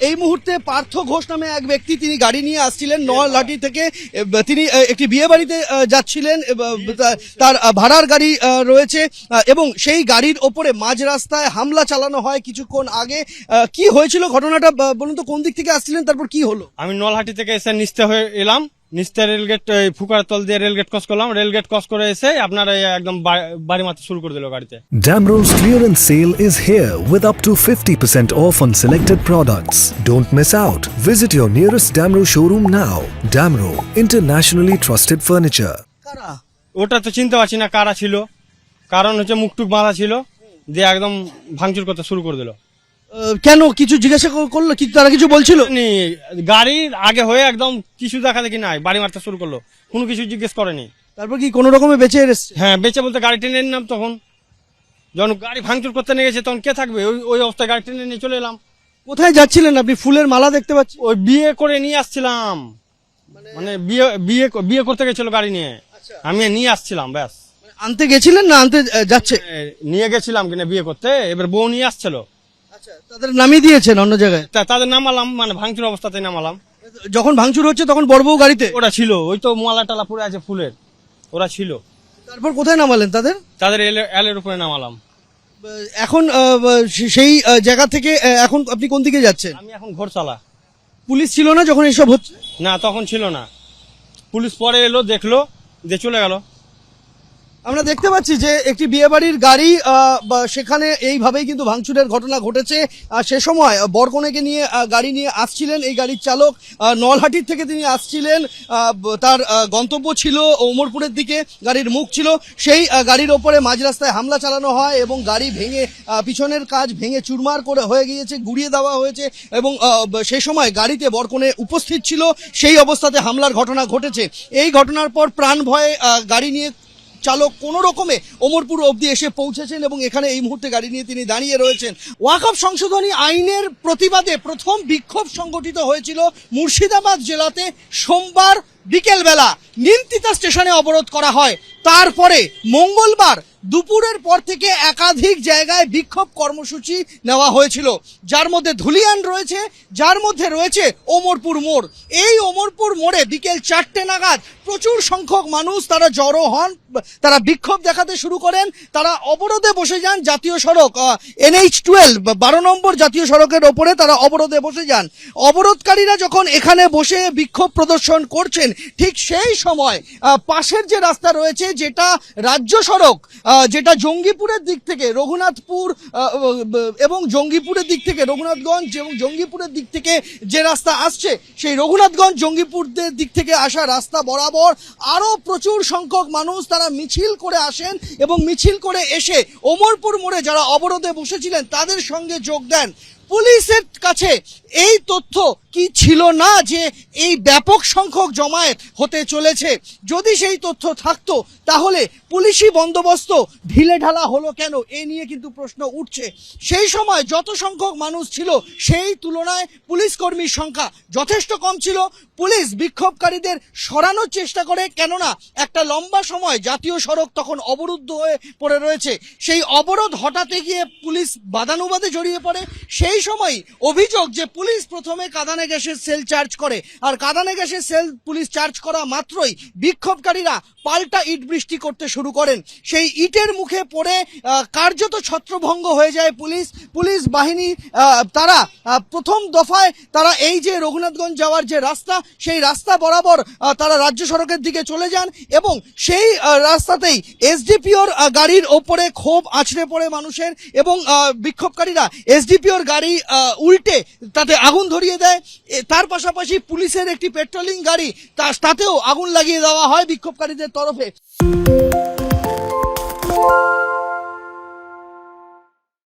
এই মুহূর্তে পার্থ ঘোষ নামে এক ব্যক্তি, তিনি গাড়ি নিয়ে আসছিলেন নলহাটি থেকে। তিনি একটি বিয়ে বাড়িতে যাচ্ছিলেন, তার ভাড়ার গাড়ি রয়েছে এবং সেই গাড়ির ওপরে মাঝ রাস্তায় হামলা চালানো হয় কিছুক্ষণ আগে। কি হয়েছিল ঘটনাটা বলুন তো, কোন দিক থেকে আসছিলেন, তারপর কি হলো? আমি নলহাটি থেকে এসে নিস্তে হয়ে এলাম। নিস্তে রেলগেট ফুকার তল দিয়ে রেলগেট ক্রস করলাম। রেলগেট ক্রস করে এসে আপনার একদম বাড়ি মারতে শুরু করে দিল গাড়িতে। Damro's clearance sale is here with up to 50% off on selected products. Don't miss out. Visit your nearest Damro showroom now. Damro, internationally trusted furniture. কারা? ওটা তো চিনতে পারছি না কারা ছিল, কারণ হচ্ছে মুখটুক বাঁধা ছিল, দিয়ে একদম ভাঙচুর করতে শুরু করে দিল। কেন কিছু জিজ্ঞাসা করলো কি, তারা কিছু বলছিল? গাড়ির আগে হয়ে একদম কিছু দেখা দেখি নাই, বাড়ি মারতে শুরু করলো, কোনো কিছু জিজ্ঞেস করেনি। তারপর কি কোনো রকমে বেঁচে এসেছে? হ্যাঁ, বেঁচে বলতে গাড়ি টেনে নিলাম। তখন যখন গাড়ি ভাঙচুর করতে নিয়ে গেছে তখন কে থাকবে, ওই অবস্থায় গাড়ি টেনে নিয়ে চলে এলাম। কোথায় যাচ্ছিলেন আপনি? ফুলের মালা দেখতে পাচ্ছি। ওই বিয়ে করে নিয়ে আসছিলাম, মানে বিয়ে করতে গেছিল গাড়ি নিয়ে, আমি নিয়ে আসছিলাম ব্যাস। আনতে গেছিলেন না আনতে যাচ্ছে? নিয়ে গেছিলাম কিনা বিয়ে করতে, এবার বউ নিয়ে আসছিল। আচ্ছা, তাদের নামিয়ে দিয়েছেন অন্য জায়গায়? তাদের নামালাম, মানে ভাঙচুর অবস্থাতে নামালাম। যখন ভাঙচুর হচ্ছে তখন বড়বউ গাড়িতে? ওরা ছিল, ওই তো মালা টালা পড়ে আছে ফুলের, ওরা ছিল। তারপর কোথায় নামালেন তাদের? তাদের এলের উপরে নামালাম। এখন সেই জায়গা থেকে এখন আপনি কোন দিকে যাচ্ছেন? আমি এখন ঘোরচালা। পুলিশ ছিল না যখন এসব হচ্ছে? না, তখন ছিল না। পুলিশ পরে এলো, দেখলো, দিয়ে চলে গেল। আমরা দেখতে পাচ্ছি যে একটি বিয়ে বাড়ির গাড়ি, সেখানে এইভাবেই কিন্তু ভাঙচুরের ঘটনা ঘটেছে। সে সময় বরকনেকে নিয়ে গাড়ি নিয়ে আসছিলেন এই গাড়ির চালক। নলহাটির থেকে তিনি আসছিলেন, তার গন্তব্য ছিল ওমরপুরের দিকে, গাড়ির মুখ ছিল। সেই গাড়ির ওপরে মাঝ রাস্তায় হামলা চালানো হয় এবং গাড়ি ভেঙে, পিছনের কাজ ভেঙে চুরমার করে হয়ে গিয়েছে, গুড়িয়ে দেওয়া হয়েছে। এবং সেই সময় গাড়িতে বরকনে উপস্থিত ছিল, সেই অবস্থাতে হামলার ঘটনা ঘটেছে। এই ঘটনার পর প্রাণ ভয়ে গাড়ি নিয়ে চালক কোনো রকমে ওমরপুর অবধি এসে পৌঁছেছেন এবং এখানে এই মুহূর্তে গাড়ি নিয়ে তিনি দাঁড়িয়ে রয়েছেন। ওয়াকফ সংশোধনী আইনের প্রতিবাদে প্রথম বিক্ষোভ সংগঠিত হয়েছিল মুর্শিদাবাদ জেলাতে। সোমবার বিকেলবেলা নিমতিতা স্টেশনে অবরোধ করা হয়। তারপরে মঙ্গলবার দুপুরের পর থেকে একাধিক জায়গায় বিক্ষোভ কর্মসূচি নেওয়া হয়েছিল, যার মধ্যে ধুলিয়ান রয়েছে, যার মধ্যে রয়েছে ওমরপুর মোড়। এই ওমরপুর মোড়ে বিকেল 4টে নাগাদ প্রচুর সংখ্যক মানুষ তারা জড়ো হন, তারা বিক্ষোভ দেখাতে শুরু করেন, তারা অবরোধে বসে যান। জাতীয় সড়ক NH-12 12 নম্বর জাতীয় সড়কের ওপরে তারা অবরোধে বসে যান। অবরোধকারীরা যখন এখানে বসে বিক্ষোভ প্রদর্শন করছেন, ঠিক সেই সময় পাশের যে রাস্তা রয়েছে, যেটা রাজ্য সড়ক, যেটা জঙ্গিপুরের দিক থেকে রঘুনাথপুর এবং জঙ্গিপুরের দিক থেকে রঘুনাথগঞ্জ এবং জঙ্গিপুরের দিক থেকে যে রাস্তা আসছে, সেই রঘুনাথগঞ্জ জঙ্গিপুরদের দিক থেকে আসা রাস্তা বরাবর আরো প্রচুর সংখ্যক মানুষ তারা মিছিল করে আসেন এবং মিছিল করে এসে ওমরপুর মোড়ে যারা অবরোধে বসেছিলেন তাদের সঙ্গে যোগ দেন। পুলিশের কাছে এই তথ্য কি ছিল না যে এই ব্যাপক সংখ্যক জমায়েত হতে চলেছে? যদি সেই তথ্য থাকতো তাহলে পুলিশি বন্দোবস্ত ঢিলে ঢালা হলো কেন, এ নিয়ে কিন্তু প্রশ্ন উঠছে। সেই সময় যত সংখ্যক মানুষ ছিল সেই তুলনায় পুলিশ কর্মীর সংখ্যা যথেষ্ট কম ছিল। পুলিশ বিক্ষোভকারীদের সরানোর চেষ্টা করে, কেননা একটা লম্বা সময় জাতীয় সড়ক তখন অবরুদ্ধ হয়ে পড়ে রয়েছে। সেই অবরোধ হটাতে গিয়ে পুলিশ বাদানুবাদে জড়িয়ে পড়ে। সেই সময় অভিযোগ যে পুলিশ প্রথমে কাঁদানে গ্যাসের সেল চার্জ করে, আর কাঁদানে গ্যাসের সেল পুলিশ চার্জ করা মাত্রই বিক্ষোভকারীরা পাল্টা ইট বৃষ্টি করতে শুরু করেন। সেই ইটের মুখে পড়ে কার্যত ছত্রভঙ্গ হয়ে যায় পুলিশ বাহিনী। তারা প্রথম দফায় তারা এই যে রঘুনাথগঞ্জ যাওয়ার যে রাস্তা, সেই রাস্তা বরাবর তারা রাজ্য সড়কের দিকে চলে যান এবং সেই রাস্তাতেই এসডিপিওর গাড়ির ওপরে ক্ষোভ আছড়ে পড়ে মানুষের এবং বিক্ষোভকারীরা এসডিপিওর গাড়ি উল্টে তাতে আগুন ধরিয়ে দেয়। তার পাশাপাশি পুলিশের একটি পেট্রোলিং গাড়ি তাতেও আগুন লাগিয়ে দেওয়া হয় বিক্ষোভকারীদের তরফে।